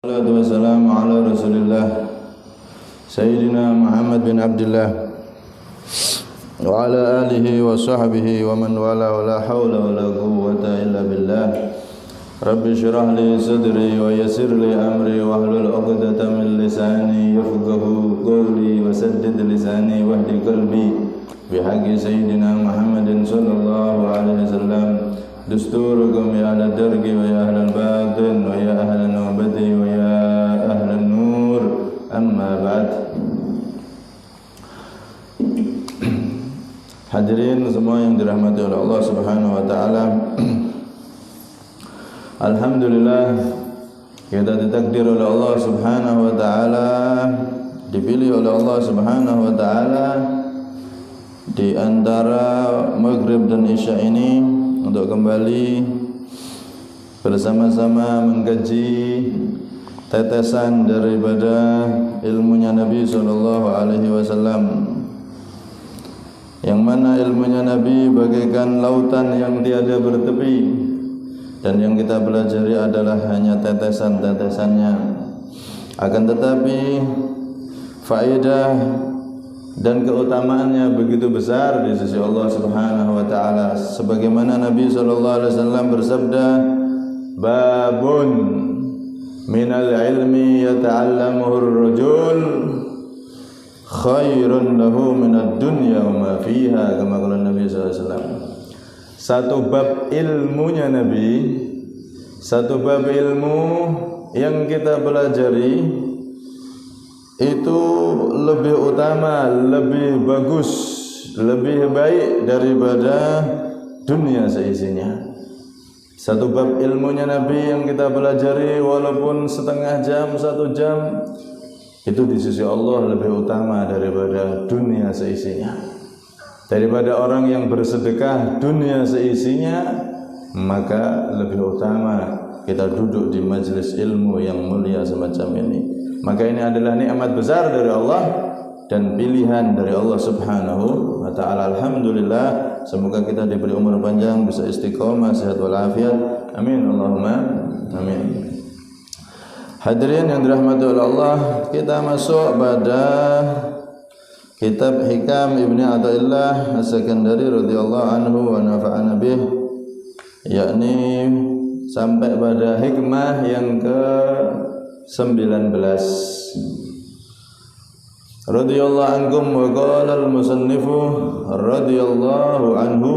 Wassalatu wassalamu ala Rasulillah Sayyidina Muhammad bin Abdullah wa ala alihi wa sahbihi wa man wala wa la hawla wa la quwwata illa billah. Rabbi shrah li sadri wa yassir li amri wa hlul 'uqdatam min lisani yafqahu qawli wa saddid lisani wahdi qalbi bi haqqi sayyidina Muhammadin sallallahu alaihi wasallam. Dusturukum ya ahla dargi wa ya ahla batin wa ya ahla nubati wa ya ahla nur. Amma ba'd. Hadirin semua yang dirahmati oleh Allah Subhanahu wa taala. Alhamdulillah kita ditakdir oleh Allah Subhanahu wa taala, dipilih oleh Allah Subhanahu wa taala di antara maghrib dan isya ini untuk kembali bersama-sama mengkaji tetesan daripada ilmunya Nabi sallallahu alaihi wasallam, yang mana ilmunya Nabi bagaikan lautan yang tiada bertepi, dan yang kita pelajari adalah hanya tetesan-tetesannya. Akan tetapi faedah dan keutamaannya begitu besar di sisi Allah Subhanahu wa taala, sebagaimana Nabi sallallahu alaihi wasallam bersabda, babun minal ilmi yata'allamuhu ar-rajul khairun lahu minad dunya wa ma fiha, kama qala Nabi sallallahu alaihi wasallam. Satu bab ilmunya Nabi, satu bab ilmu yang kita pelajari itu lebih utama, lebih bagus, lebih baik daripada dunia seisinya. Satu bab ilmunya Nabi yang kita pelajari walaupun setengah jam, 1 jam, itu di sisi Allah lebih utama daripada dunia seisinya. Daripada orang yang bersedekah dunia seisinya, maka lebih utama kita duduk di majelis ilmu yang mulia semacam ini. Maka ini adalah nikmat besar dari Allah dan pilihan dari Allah Subhanahu wa taala. Alhamdulillah, semoga kita diberi umur panjang, bisa istiqomah, sehat walafiat. Amin Allahumma amin. Hadirin yang dirahmati oleh Allah, kita masuk pada kitab Hikam Ibnu Athaillah As-Sakandari radhiyallahu anhu wa nafa'ana bih, yakni sampai pada hikmah yang ke-19. Radhiyallahu ankum wa qala al-musannifu radhiyallahu anhu,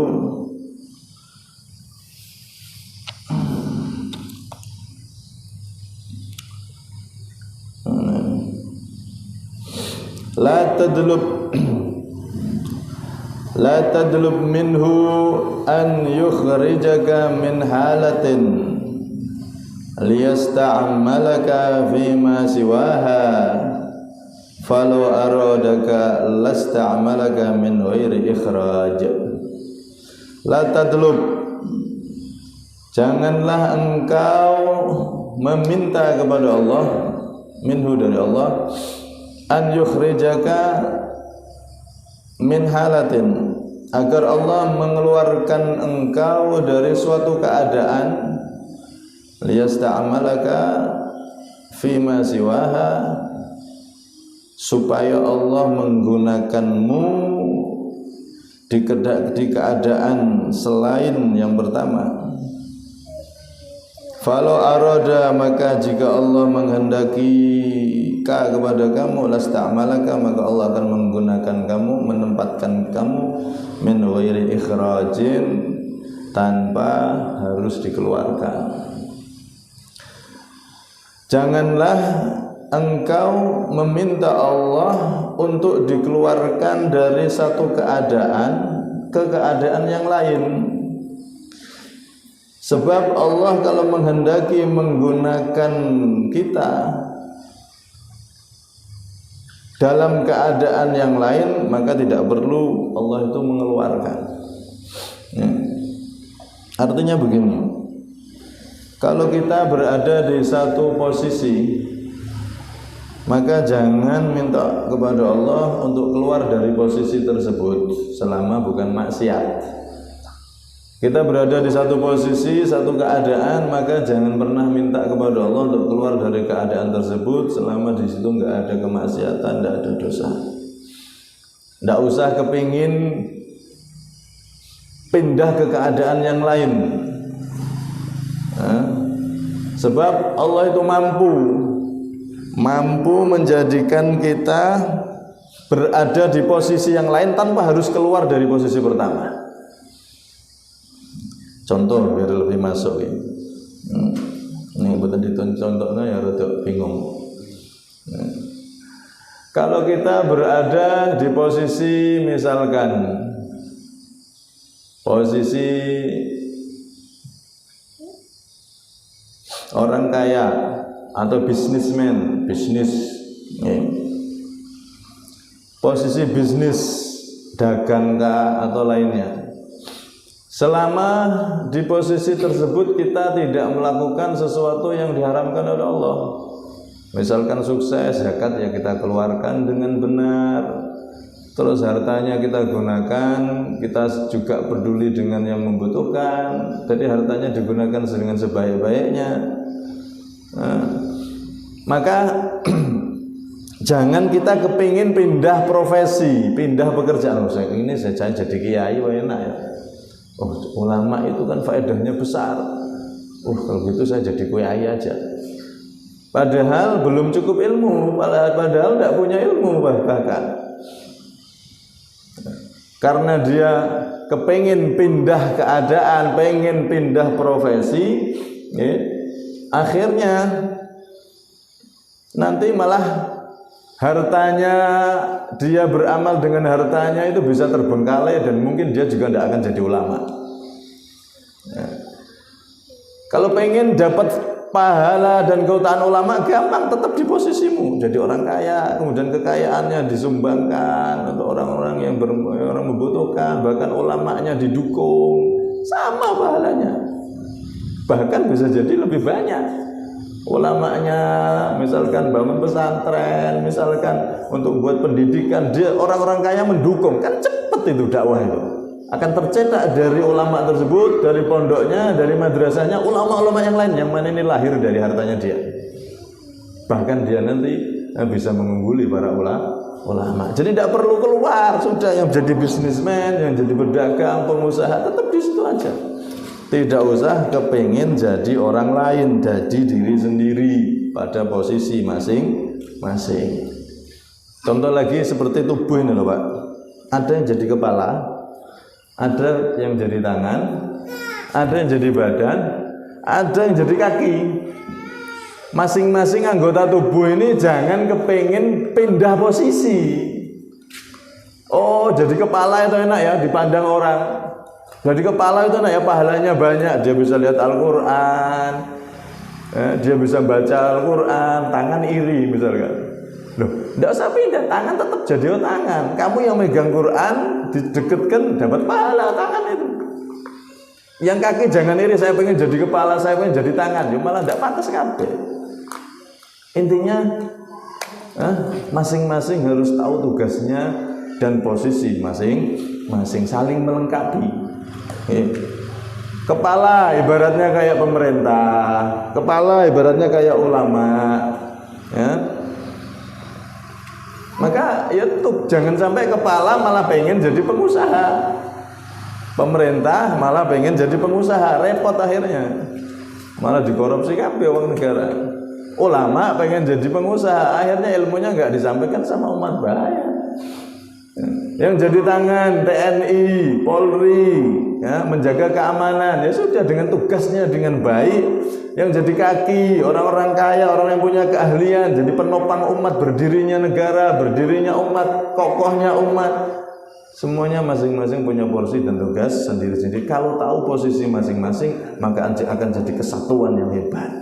la tadlub minhu an yukhrijaka min halatin liyasta'malaka fima siwaha falau aradaka lasta'malaka min ghairi ikhraj. La tadlub, janganlah engkau meminta kepada Allah, minhu dari Allah, an yukhrijaka min halatin, agar Allah mengeluarkan engkau dari suatu keadaan, liyasta'malaka fima siwaha, supaya Allah menggunakanmu di keadaan selain yang pertama. Falau arada, maka jika Allah menghendaki kepada kamu, lasta'malaka, maka Allah akan menggunakan kamu, menempatkan kamu min ghairi ikhrajin, tanpa harus dikeluarkan. Janganlah engkau meminta Allah untuk dikeluarkan dari satu keadaan ke keadaan yang lain. Sebab Allah kalau menghendaki menggunakan kita dalam keadaan yang lain, maka tidak perlu Allah itu mengeluarkan. Artinya begini, kalau kita berada di satu posisi, maka jangan minta kepada Allah untuk keluar dari posisi tersebut selama bukan maksiat. Kita berada di satu posisi, satu keadaan, maka jangan pernah minta kepada Allah untuk keluar dari keadaan tersebut selama di situ nggak ada kemaksiatan, nggak ada dosa. Nggak usah kepingin pindah ke keadaan yang lain. Sebab Allah itu mampu menjadikan kita berada di posisi yang lain tanpa harus keluar dari posisi pertama. Contoh biar lebih masuk ini. Ini betul contohnya ya rada bingung. Kalau kita berada di posisi misalkan posisi orang kaya atau bisnismen, posisi bisnis dagang atau lainnya. Selama di posisi tersebut kita tidak melakukan sesuatu yang diharamkan oleh Allah, misalkan sukses, zakat ya kita keluarkan dengan benar, terus hartanya kita gunakan, kita juga peduli dengan yang membutuhkan, jadi hartanya digunakan dengan sebaik-baiknya. Maka jangan kita kepingin pindah profesi, pindah pekerjaan. Ini saya jadi kiai, enak ya. Oh, ulama itu kan faedahnya besar. Kalau gitu saya jadi kiai aja. Padahal belum cukup ilmu, padahal tidak punya ilmu bahkan. Karena dia kepingin pindah keadaan, pengen pindah profesi, akhirnya nanti malah hartanya, dia beramal dengan hartanya itu bisa terbengkalai dan mungkin dia juga tidak akan jadi ulama. Kalau pengen dapat pahala dan keutamaan ulama, gampang, tetap di posisimu, jadi orang kaya, kemudian kekayaannya disumbangkan untuk orang-orang yang orang membutuhkan, bahkan ulamanya didukung, sama pahalanya, bahkan bisa jadi lebih banyak. Ulamanya misalkan bangun pesantren, misalkan untuk buat pendidikan, dia orang-orang kaya mendukung, kan cepet itu dakwah itu. Akan tercetak dari ulama tersebut, dari pondoknya, dari madrasahnya, ulama-ulama yang lain yang mana ini lahir dari hartanya dia. Bahkan dia nanti bisa mengungguli para ulama. Jadi tidak perlu keluar, sudah yang jadi bisnismen, yang jadi pedagang, pengusaha, tetap di situ aja. Tidak usah kepingin jadi orang lain, jadi diri sendiri pada posisi masing-masing. Contoh lagi seperti tubuh ini loh Pak. Ada yang jadi kepala, ada yang jadi tangan, ada yang jadi badan, ada yang jadi kaki. Masing-masing anggota tubuh ini jangan kepingin pindah posisi. Oh, jadi kepala itu enak ya dipandang orang. Jadi kepala itu ya pahalanya banyak, dia bisa lihat Al-Quran, dia bisa baca Al-Quran, tangan iri misalkan. Loh, tidak usah pindah, tangan tetap jadi tangan. Kamu yang megang Quran, didekatkan dapat pahala tangan itu. Yang kaki jangan iri, saya pengen jadi kepala, saya pengen jadi tangan, ya malah tidak pantas kabeh. Intinya masing-masing harus tahu tugasnya dan posisi masing-masing, saling melengkapi. Kepala ibaratnya kayak pemerintah, kepala ibaratnya kayak ulama, ya. Maka ya tuh jangan sampai kepala malah pengen jadi pengusaha, pemerintah malah pengen jadi pengusaha, repot akhirnya, malah dikorupsi kabeh uang negara. Ulama pengen jadi pengusaha, akhirnya ilmunya nggak disampaikan sama umat, bahaya. Yang jadi tangan TNI, Polri, ya, menjaga keamanan, ya sudah dengan tugasnya dengan baik. Yang jadi kaki, orang-orang kaya, orang yang punya keahlian, jadi penopang umat, berdirinya negara, berdirinya umat, kokohnya umat. Semuanya masing-masing punya porsi dan tugas sendiri-sendiri. Kalau tahu posisi masing-masing, maka akan jadi kesatuan yang hebat.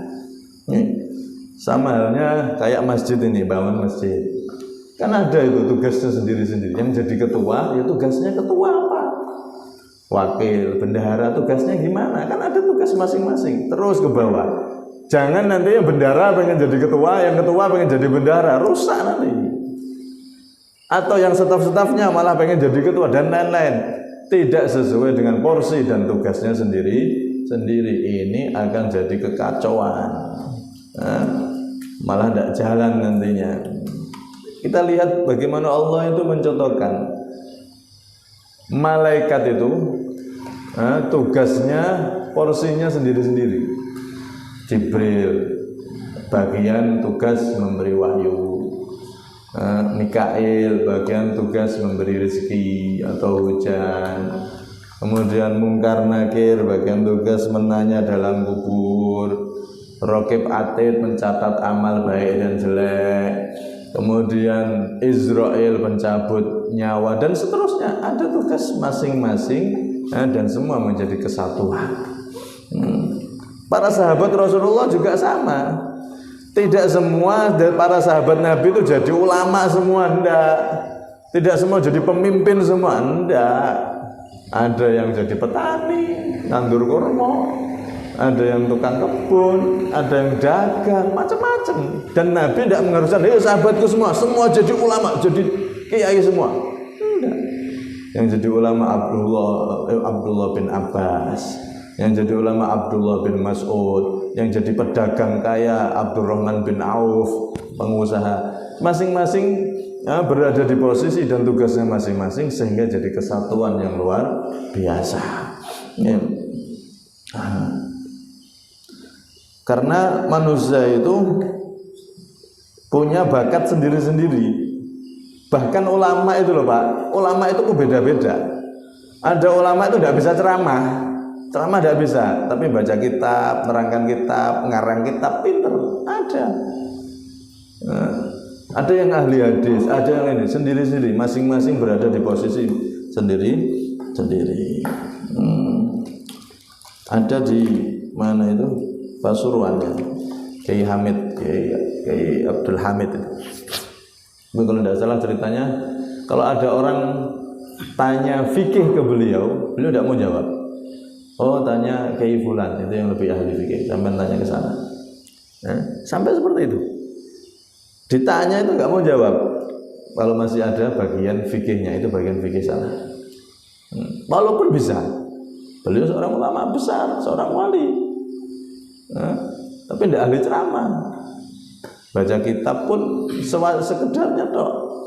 Sama halnya kayak masjid ini, bangun masjid. Kan ada itu tugasnya sendiri-sendiri. Yang jadi ketua, ya tugasnya ketua apa? Wakil, bendahara, tugasnya gimana? Kan ada tugas masing-masing. Terus ke bawah. Jangan nanti yang bendahara pengen jadi ketua, yang ketua pengen jadi bendahara, rusak nanti. Atau yang staf-stafnya malah pengen jadi ketua dan lain-lain. tidak sesuai dengan porsi dan tugasnya sendiri, ini akan jadi kekacauan. Malah tidak jalan nantinya. Kita lihat bagaimana Allah itu mencontohkan malaikat itu tugasnya, porsinya sendiri-sendiri. Jibril bagian tugas memberi wahyu, Mikail bagian tugas memberi rezeki atau hujan, kemudian Mungkar Nakir bagian tugas menanya dalam kubur, Raqib Atid mencatat amal baik dan jelek, kemudian Israel pencabut nyawa, dan seterusnya. Ada tugas masing-masing dan semua menjadi kesatuan. Para sahabat Rasulullah juga sama. Tidak semua para sahabat Nabi itu jadi ulama semua, enggak. Tidak semua jadi pemimpin semua, enggak. Ada yang jadi petani, nandur kurma, ada yang tukang kebun, ada yang dagang, macam-macam. Dan Nabi tidak mengharuskan, sahabatku semua jadi ulama, jadi kiai semua. Enggak. Yang jadi ulama Abdullah bin Abbas, yang jadi ulama Abdullah bin Mas'ud, yang jadi pedagang kaya Abdurrahman bin Auf, pengusaha. Masing-masing berada di posisi dan tugasnya masing-masing, sehingga jadi kesatuan yang luar biasa. Karena manusia itu punya bakat sendiri-sendiri. Bahkan ulama itu loh Pak, ulama itu beda-beda. Ada ulama itu tidak bisa ceramah tidak bisa, tapi baca kitab, nerangkan kitab, ngarang kitab, pinter. Ada yang ahli hadis, ada yang ini, sendiri-sendiri, masing-masing berada di posisi sendiri-sendiri. Ada di mana itu? Pasuruan ya, Kiai Hamid, Kiai Abdul Hamid itu. Kalau tidak salah ceritanya, kalau ada orang tanya fikih ke beliau tidak mau jawab. Oh, tanya Kiai Fulan, itu yang lebih ahli fikih, sampai tanya ke sana. Sampai seperti itu. Ditanya itu nggak mau jawab. Kalau masih ada bagian fikihnya, itu bagian fikih sana. Walaupun bisa, beliau seorang ulama besar, seorang wali, tapi tidak ahli ceramah. Baca kitab pun sekedarnya toh,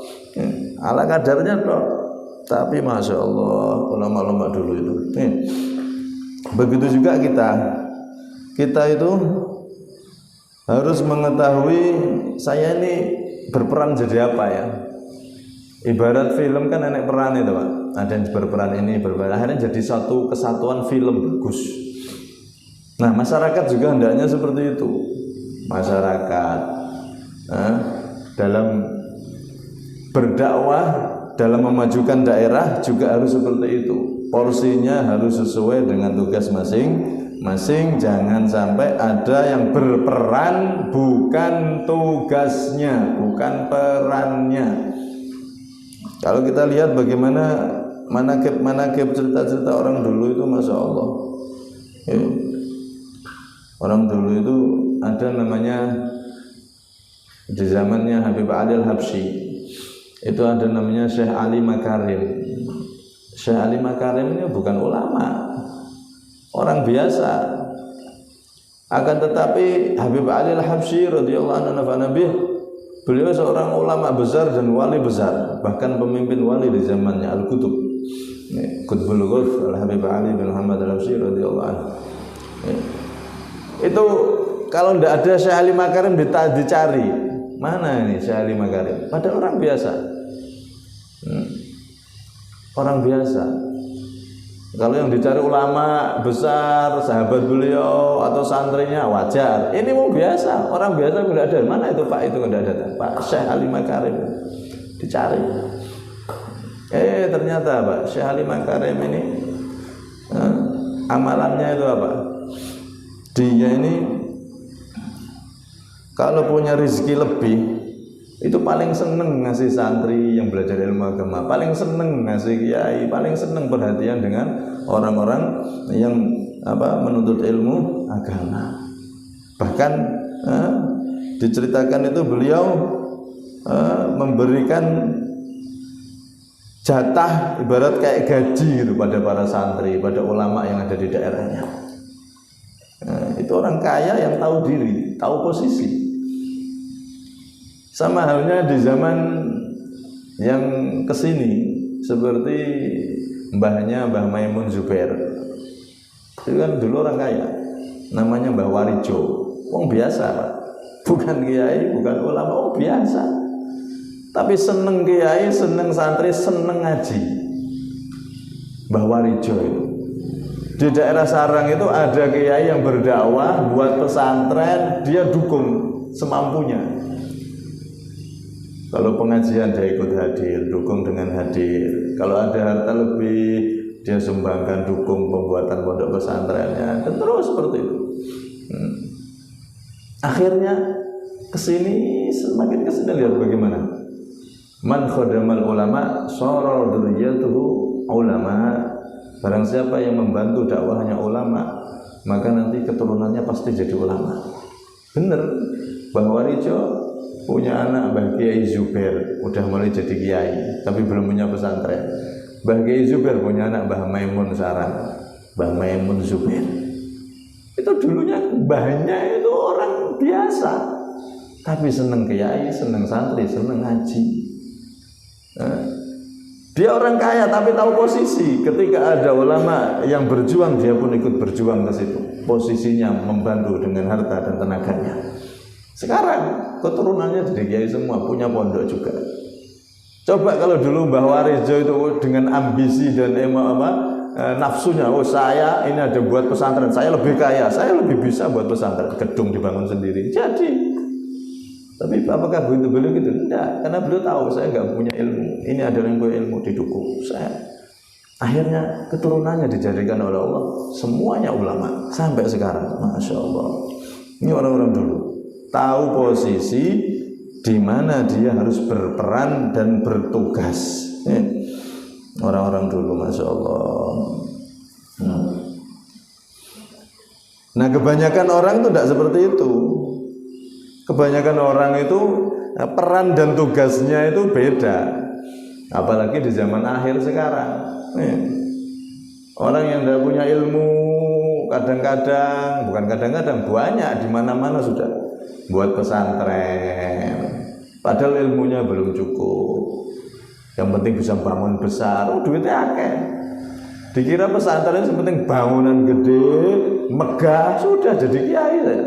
ala kadarnya toh. Tapi masya Allah, ulama-ulama dulu itu. Begitu juga kita itu harus mengetahui saya ini berperan jadi apa ya. Ibarat film kan enak peran itu Pak. Ada yang berperan ini, akhirnya jadi satu kesatuan film bagus. Nah, masyarakat juga hendaknya seperti itu. Masyarakat dalam berdakwah, dalam memajukan daerah juga harus seperti itu. Porsinya harus sesuai dengan tugas masing-masing. Jangan sampai ada yang berperan bukan tugasnya, bukan perannya. Kalau kita lihat bagaimana manakib cerita-cerita orang dulu itu, masya Allah. Orang dulu itu ada namanya, di zamannya Habib Ali Al-Habsyi, itu ada namanya Syekh Ali Makarim. Syekh Ali Makarim ini bukan ulama, orang biasa. Akan tetapi Habib Ali Al-Habsyi radhiyallahu anhu, beliau seorang ulama besar dan wali besar, bahkan pemimpin wali di zamannya Al-Qutub. Qutbul Ghuth Al-Habib Ali bin Muhammad Al-Habsyi radhiyallahu anhu. Itu kalau tidak ada Syekh Ali Makarim dicari, mana ini Syekh Ali Makarim? Padahal orang biasa. Orang biasa. Kalau yang dicari ulama besar, sahabat beliau atau santrinya wajar. Ini mau biasa, orang biasa tidak ada. Mana itu Pak? Itu tidak ada. Pak Syekh Ali Makarim dicari. Ternyata Pak Syekh Ali Makarim ini amalannya itu apa? Dia ini kalau punya rezeki lebih, itu paling seneng ngasih santri yang belajar ilmu agama, paling seneng ngasih kiai, paling seneng perhatian dengan orang-orang yang menuntut ilmu agama. Bahkan diceritakan itu beliau memberikan jatah ibarat kayak gaji gitu pada para santri, pada ulama yang ada di daerahnya. Itu orang kaya yang tahu diri, tahu posisi. Sama halnya di zaman yang kesini, seperti mbahnya Mbah Maimun Zubair. Itu kan dulu orang kaya, namanya Mbah Warijo. Wong biasa, Pak. Bukan kiai, bukan ulama, oh biasa. Tapi seneng kiai, seneng santri, seneng ngaji. Mbah Warijo itu. Di daerah Sarang itu ada kiai yang berdakwah buat pesantren, dia dukung semampunya. Kalau pengajian dia ikut hadir, dukung dengan hadir. Kalau ada harta lebih, dia sumbangkan, dukung pembuatan pondok pesantrennya, dan terus seperti itu. Akhirnya kesini, semakin kesini lihat bagaimana. Man khadamal ulama sara dzurriyyatuhu ulama. Barang siapa yang membantu dakwahnya ulama, maka nanti keturunannya pasti jadi ulama. Bener, Mbah Warijo punya anak Mbah Kiai Zubair, udah mulai jadi kiai, tapi belum punya pesantren. Mbah Kiai Zubair punya anak Mbah Maimun Sarang, Mbah Maimun Zubair. Itu dulunya mbahnya itu orang biasa, tapi seneng kiai, seneng santri, seneng ngaji. Dia orang kaya tapi tahu posisi. Ketika ada ulama yang berjuang, dia pun ikut berjuang ke situ. Posisinya membantu dengan harta dan tenaganya. Sekarang keturunannya jadi kiai semua, punya pondok juga. Coba kalau dulu Mbah Warijo itu dengan ambisi dan nafsunya, oh saya ini ada buat pesantren, saya lebih kaya, saya lebih bisa buat pesantren, gedung dibangun sendiri. Jadi, tapi apakah beliau gitu? Tidak, karena beliau tahu saya nggak punya ilmu. Ini ada yang punya ilmu, didukung saya. Akhirnya keturunannya dijadikan oleh Allah semuanya ulama sampai sekarang, masya Allah. Ini orang-orang dulu tahu posisi di mana dia harus berperan dan bertugas. Orang-orang dulu, masya Allah. Nah, kebanyakan orang itu tidak seperti itu. Kebanyakan orang itu peran dan tugasnya itu beda. Apalagi di zaman akhir sekarang. Orang yang tidak punya ilmu kadang-kadang, bukan kadang-kadang, banyak di mana-mana sudah buat pesantren. Padahal ilmunya belum cukup. Yang penting bisa bangun besar, duitnya akeh. Dikira pesantren yang penting bangunan gede, megah, sudah jadi kiai saya.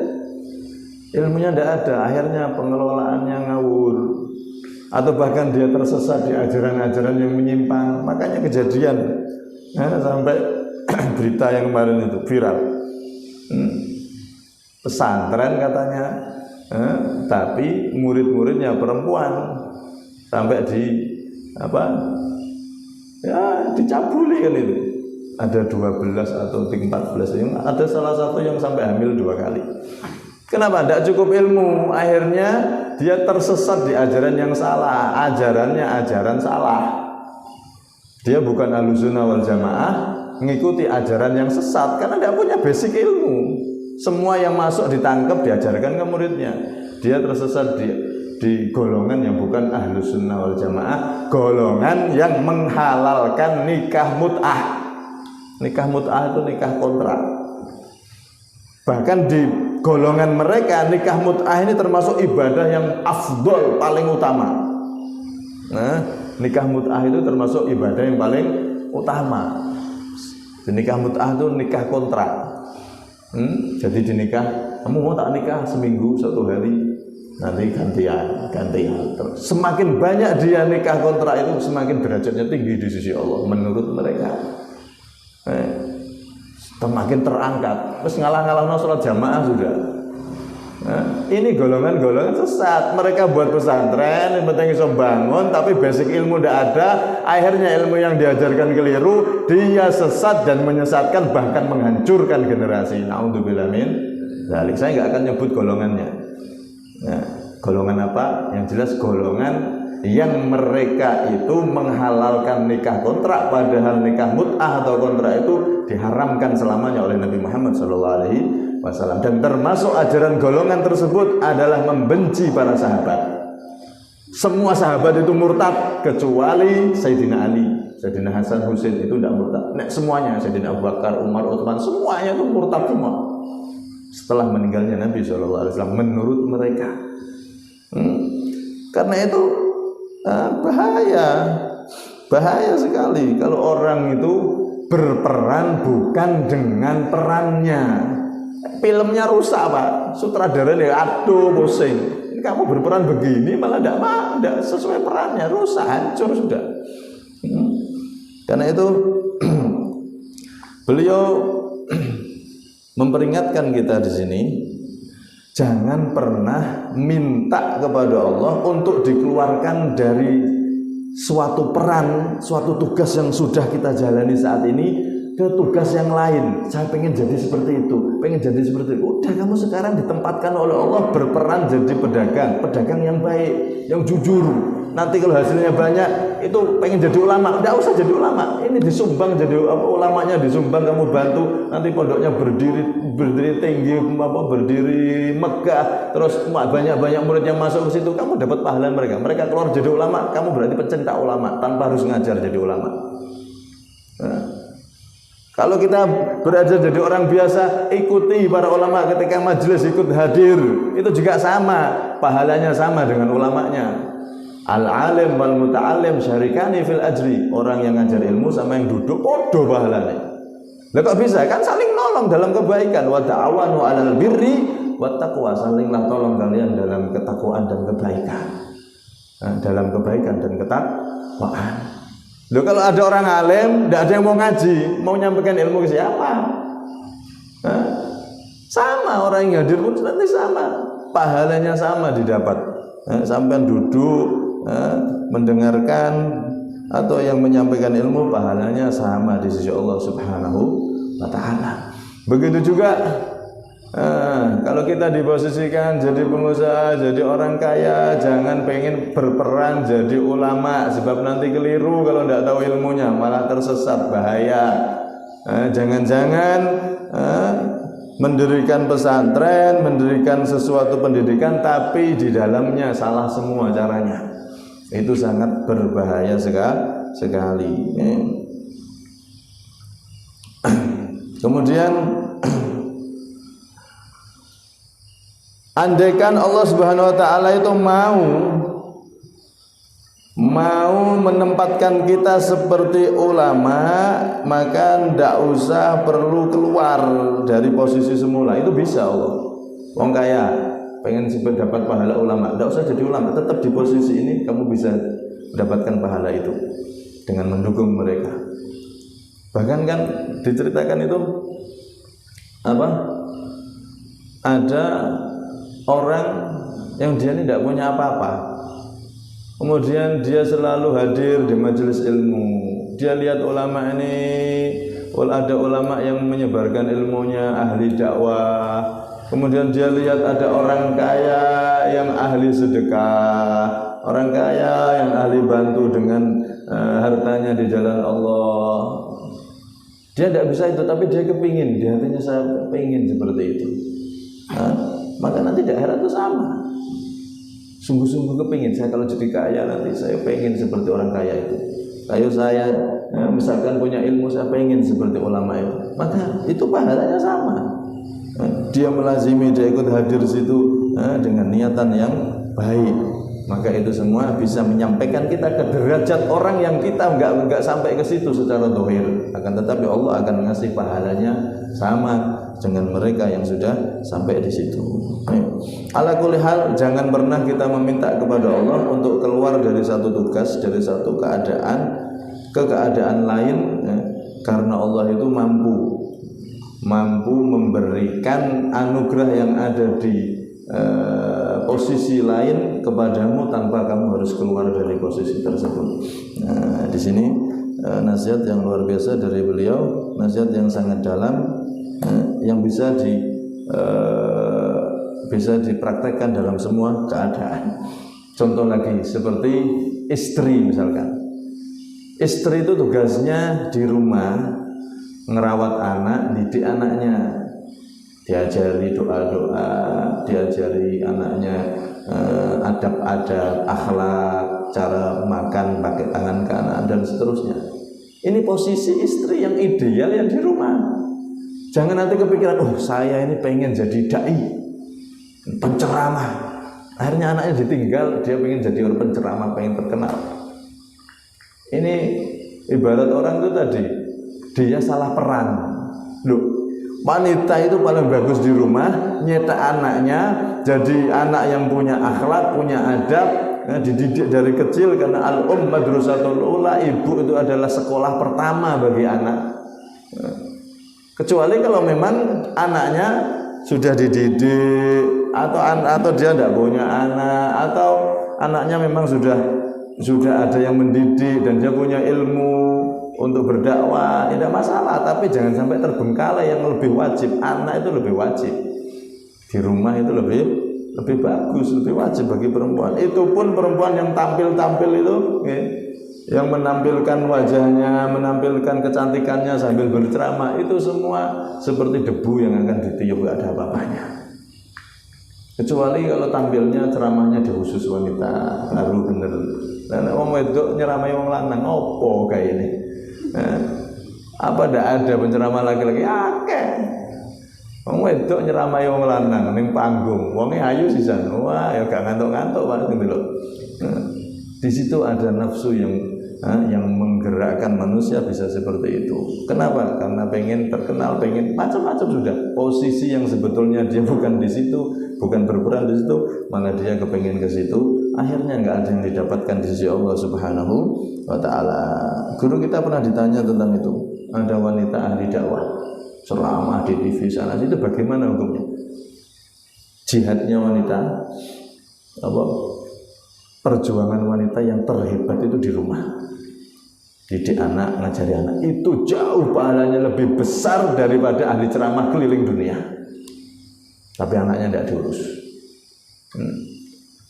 Ilmunya tidak ada, akhirnya pengelolaannya ngawur, atau bahkan dia tersesat di ajaran-ajaran yang menyimpang. Makanya kejadian sampai berita yang kemarin itu viral, pesantren katanya, tapi murid-muridnya perempuan, sampai dicabuli kan itu. Ada 12 atau 14 yang ada salah satu yang sampai hamil 2 kali. Kenapa? Tidak cukup ilmu. Akhirnya dia tersesat di ajaran yang salah. Ajarannya ajaran salah. Dia bukan Ahlussunnah wal Jamaah, mengikuti ajaran yang sesat karena tidak punya basic ilmu. Semua yang masuk ditangkap, diajarkan ke muridnya. Dia tersesat di golongan yang bukan Ahlussunnah wal Jamaah, golongan yang menghalalkan nikah mut'ah. Nikah mut'ah itu nikah kontrak. Bahkan di golongan mereka nikah mut'ah ini termasuk ibadah yang afdol, paling utama. Nah, nikah mut'ah itu termasuk ibadah yang paling utama. Nikah mut'ah itu nikah kontrak. Jadi dinikah, kamu mau tak nikah seminggu 1 hari, nanti gantian. Semakin banyak dia nikah kontrak itu, semakin derajatnya tinggi di sisi Allah menurut mereka. Semakin terangkat. Terus ngalah-ngalah sholat jamaah sudah. Ini golongan-golongan sesat. Mereka buat pesantren, yang penting bisa bangun, tapi basic ilmu tidak ada. Akhirnya ilmu yang diajarkan keliru, dia sesat dan menyesatkan, bahkan menghancurkan generasi. Na'udzubillah min dzalik. Saya nggak akan nyebut golongannya. Golongan apa? Yang jelas golongan yang mereka itu menghalalkan nikah kontrak, padahal nikah mut'ah atau kontrak itu diharamkan selamanya oleh Nabi Muhammad SAW. Dan termasuk ajaran golongan tersebut adalah membenci para sahabat. Semua sahabat itu murtad kecuali Sayyidina Ali, Sayyidina Hasan, Husain itu tidak murtad. Nek semuanya Sayyidina Abu Bakar, Umar, Utsman semuanya itu murtad semua setelah meninggalnya Nabi SAW menurut mereka. Karena itu bahaya sekali kalau orang itu berperan bukan dengan perannya. Filmnya rusak Pak, sutradaranya aduh pusing. Kamu berperan begini malah tidak sesuai perannya, rusak, hancur sudah. Karena itu beliau memperingatkan kita di sini, jangan pernah minta kepada Allah untuk dikeluarkan dari suatu peran, suatu tugas yang sudah kita jalani saat ini ke tugas yang lain. Saya pengen jadi seperti itu, pengen jadi seperti itu. Udah, kamu sekarang ditempatkan oleh Allah berperan jadi pedagang yang baik, yang jujur. Nanti kalau hasilnya banyak, itu pengen jadi ulama, tidak usah jadi ulama. Ini disumbang jadi ulamanya, disumbang kamu bantu. Nanti pondoknya berdiri tinggi, berdiri megah. Terus banyak murid yang masuk ke situ, kamu dapat pahala mereka. Mereka keluar jadi ulama, kamu berarti pecinta ulama tanpa harus ngajar jadi ulama. Kalau kita belajar jadi orang biasa, ikuti para ulama ketika majelis, ikut hadir, itu juga sama, pahalanya sama dengan ulamanya. Al-alim wal muta'alim syarikani fil ajri. Orang yang ngajar ilmu sama yang duduk podo pahalanya. Lah kok bisa? Kan saling nolong dalam kebaikan. Wa ta'awanu 'alal birri wat taqwa. Salinglah tolong kalian dalam ketakwaan dan kebaikan. Dalam kebaikan dan ketakwaan. Loh, kalau ada orang alim, tidak ada yang mau ngaji, mau nyampaikan ilmu ke siapa? Sama, orang yang hadir pun nanti sama, pahalanya sama didapat. Sampai duduk, mendengarkan atau yang menyampaikan ilmu, pahalanya sama di sisi Allah Subhanahu wa Ta'ala. Begitu juga kalau kita diposisikan jadi pengusaha, jadi orang kaya, jangan pengen berperan jadi ulama, sebab nanti keliru kalau tidak tahu ilmunya, malah tersesat, bahaya. Jangan-jangan mendirikan pesantren, mendirikan sesuatu pendidikan, tapi di dalamnya salah semua caranya. Itu sangat berbahaya sekali. Kemudian andaikan Allah Subhanahu wa Ta'ala itu mau menempatkan kita seperti ulama, maka tidak usah perlu keluar dari posisi semula. Itu bisa Allah. Wong kaya pengen dapat pahala ulama, tidak usah jadi ulama, tetap di posisi ini kamu bisa mendapatkan pahala itu dengan mendukung mereka. Bahkan kan diceritakan itu ada orang yang dia ini tidak punya apa-apa, kemudian dia selalu hadir di majelis ilmu. Dia lihat ulama ini, ada ulama yang menyebarkan ilmunya, ahli dakwah. Kemudian dia lihat ada orang kaya yang ahli sedekah, orang kaya yang ahli bantu dengan hartanya di jalan Allah. Dia tidak bisa itu, tapi dia kepingin, di hatinya saya kepingin seperti itu. Maka nanti di akhirat itu sama. Sungguh-sungguh kepingin, saya kalau jadi kaya nanti saya pengen seperti orang kaya itu. Kalau saya misalkan punya ilmu, saya pengen seperti ulama itu. Maka itu pahalanya sama. Dia melazimi, dia ikut hadir situ dengan niatan yang baik. Maka itu semua bisa menyampaikan kita ke derajat orang yang kita enggak sampai ke situ secara zahir. Akan tetapi Allah akan ngasih pahalanya sama dengan mereka yang sudah sampai di situ. Ala kulli hal, jangan pernah kita meminta kepada Allah untuk keluar dari satu tugas, dari satu keadaan ke keadaan lain, karena Allah itu mampu memberikan anugerah yang ada di posisi lain kepadamu tanpa kamu harus keluar dari posisi tersebut. Di sini nasihat yang luar biasa dari beliau, nasihat yang sangat dalam, yang bisa dipraktekkan dalam semua keadaan. Contoh lagi seperti istri misalkan. Istri itu tugasnya di rumah ngerawat anak, didik anaknya, diajari doa-doa, diajari anaknya adab-adab, akhlak, cara makan pakai tangan kanan dan seterusnya. Ini posisi istri yang ideal yang di rumah. Jangan nanti kepikiran, oh saya ini pengen jadi dai, penceramah. Akhirnya anaknya ditinggal, dia pengen jadi orang penceramah, pengen terkenal. Ini ibarat orang itu tadi, dia salah peran. Loh, wanita itu paling bagus di rumah, nyetak anaknya jadi anak yang punya akhlak, punya adab, dididik dari kecil, karena madrasatul ula, ibu itu adalah sekolah pertama bagi anak. Kecuali kalau memang anaknya sudah dididik, atau dia tidak punya anak, atau anaknya memang sudah ada yang mendidik dan dia punya ilmu untuk berdakwah, tidak masalah. Tapi jangan sampai terbengkalai. Yang lebih wajib, anak itu lebih wajib di rumah, itu lebih bagus, lebih wajib bagi perempuan. Itu pun perempuan yang tampil itu, yang menampilkan wajahnya, menampilkan kecantikannya sambil berceramah, itu semua seperti debu yang akan ditiup, gak ada apa-apanya. Kecuali kalau tampilnya ceramahnya di khusus wanita, baru bener. Dan wong wedok nyeramai wong lanang, opo kayak ini? Apa ndak ada penceramah laki-laki? Akeh. Wong wedok nyeramai wong lanang ning panggung, wonge ayu sisan. Wah, ya gak ngantuk-ngantuk Pak gitu loh. Di situ ada nafsu yang menggerakkan manusia bisa seperti itu. Kenapa? Karena pengen terkenal, pengen macam-macam sudah. Posisi yang sebetulnya dia bukan di situ, bukan berperan di situ, malah dia kepengen ke situ. Akhirnya nggak ada yang didapatkan di sisi Allah Subhanahu wa Ta'ala. Guru kita pernah ditanya tentang itu. Ada wanita ahli dakwah, ceramah di TV sana, itu bagaimana hukumnya? Jihadnya wanita, apa? Perjuangan wanita yang terhebat itu di rumah. Didik anak, ngajari anak, itu jauh pahalanya lebih besar daripada ahli ceramah keliling dunia. Tapi anaknya tidak diurus.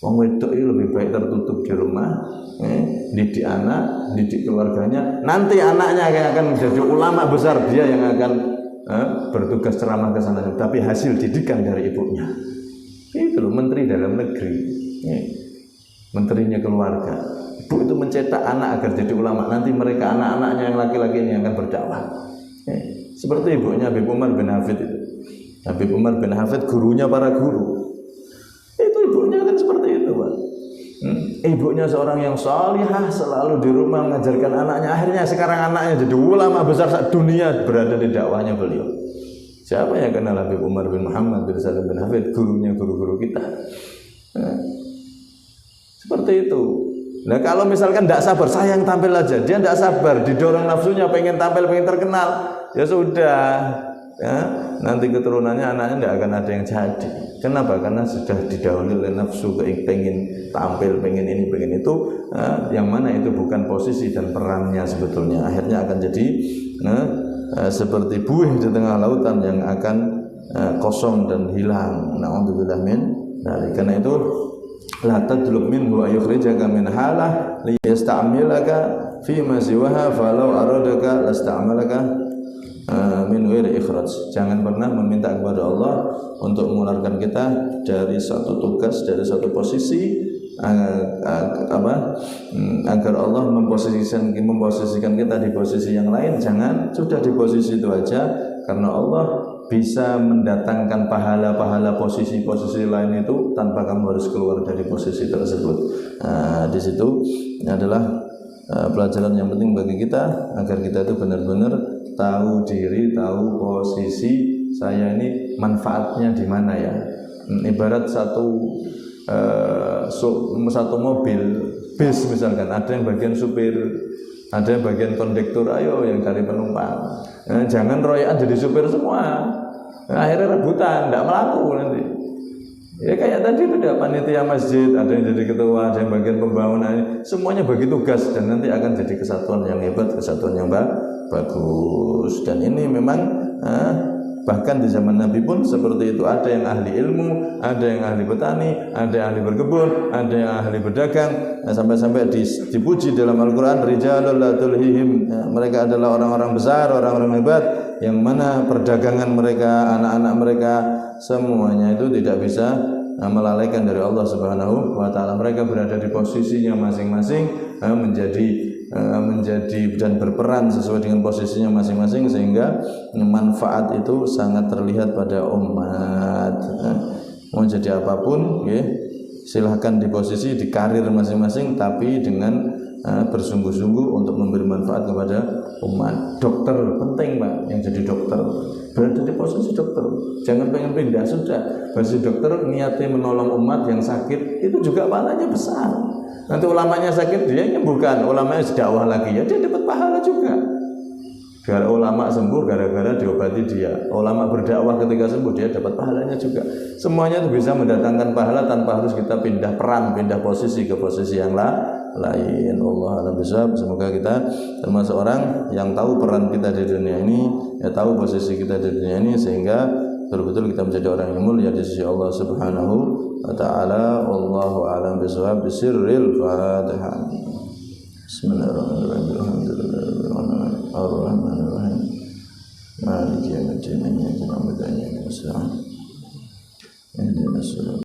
Wong wedok itu lebih baik tertutup di rumah, didik anak, didik keluarganya. Nanti anaknya yang akan menjadi ulama besar, dia yang akan bertugas ceramah ke sana. Tapi hasil didikan dari ibunya. Itu loh Menteri Dalam Negeri, menterinya keluarga. Ibu itu mencetak anak agar jadi ulama. Nanti mereka anak-anaknya yang laki-laki ini akan berdakwah. Seperti ibunya Habib Umar bin Hafid itu. Habib Umar bin Hafid gurunya para guru. Itu ibunya kan seperti itu, Pak. Ibunya seorang yang salihah, selalu di rumah mengajarkan anaknya. Akhirnya sekarang anaknya jadi ulama besar saat dunia, berada di dakwahnya beliau. Siapa yang kenal Habib Umar bin Muhammad bin Salim bin Hafid? Gurunya guru-guru kita. Seperti itu. Nah kalau misalkan tidak sabar, saya yang tampil aja. Dia tidak sabar, didorong nafsunya, pengen tampil, pengen terkenal. Ya sudah, ya, nanti keturunannya anaknya tidak akan ada yang jadi. Kenapa? Karena sudah didahului oleh nafsu, pengen tampil, pengen ini, pengen itu. Yang mana itu bukan posisi dan perannya sebetulnya. Akhirnya akan jadi seperti buih di tengah lautan yang akan kosong dan hilang. Na'udzubillah min dzalik. Karena itu la tadlub minhu ayukhrijaka min halah liyasta'milaka fi ma siwaha falau aradaka lasta'malaka min ghairi ikhraj. Jangan pernah meminta kepada Allah untuk mengeluarkan kita dari satu tugas, dari satu posisi, agar Allah memposisikan kita di posisi yang lain. Jangan sudah di posisi itu aja, karena Allah bisa mendatangkan pahala-pahala posisi-posisi lain itu tanpa kamu harus keluar dari posisi tersebut. Di situ adalah pelajaran yang penting bagi kita, agar kita itu benar-benar tahu diri, tahu posisi saya ini manfaatnya di mana ya. Ibarat satu mobil bis misalkan, ada yang bagian supir, ada yang bagian kondektur, ayo yang cari penumpang. Jangan royaan jadi supir semua. Akhirnya rebutan, tidak melaku nanti. Ya kayak tadi itu ada panitia masjid, ada yang jadi ketua, ada yang bagian pembangunan, semuanya bagi tugas dan nanti akan jadi kesatuan yang hebat, kesatuan yang bagus. Dan ini memang bahkan di zaman Nabi pun seperti itu. Ada yang ahli ilmu, ada yang ahli petani, ada yang ahli berkebun, ada yang ahli berdagang. Sampai-sampai dipuji dalam Al-Quran, rijalul la tulhihim, mereka adalah orang-orang besar, orang-orang hebat, yang mana perdagangan mereka, anak-anak mereka, semuanya itu tidak bisa melalaikan dari Allah Subhanahu wa taala. Mereka berada di posisinya masing-masing, menjadi dan berperan sesuai dengan posisinya masing-masing, sehingga manfaat itu sangat terlihat pada umat. Mau jadi apapun, silahkan di posisi di karir masing-masing, tapi dengan bersungguh-sungguh untuk memberi manfaat kepada umat. Dokter penting Pak, yang jadi dokter berada di posisi dokter, jangan pengen pindah, sudah posisi dokter niatnya menolong umat yang sakit, itu juga pahalanya besar. Nanti ulamanya sakit dia nyembuhkan, ulamanya dakwah lagi, ya dia dapat pahala juga. Gara ulama sembuh gara-gara diobati dia, ulama berdakwah ketika sembuh dia dapat pahalanya juga. Semuanya itu bisa mendatangkan pahala tanpa harus kita pindah peran, pindah posisi ke posisi yang lain. Allah a'lam bishawab. Semoga kita termasuk orang yang tahu peran kita di dunia ini, ya tahu posisi kita di dunia ini, sehingga betul-betul kita menjadi orang yang mulia di sisi Allah Subhanahu wa taala. Wallahu a'lam bishawab. Bisirril Fatihah. Bismillahirrahmanirrahim. Ar-Rahmanir-Rahim. Maliki yaumiddin. Iyyaka na'budu wa iyyaka nasta'in. Ihdinas siratal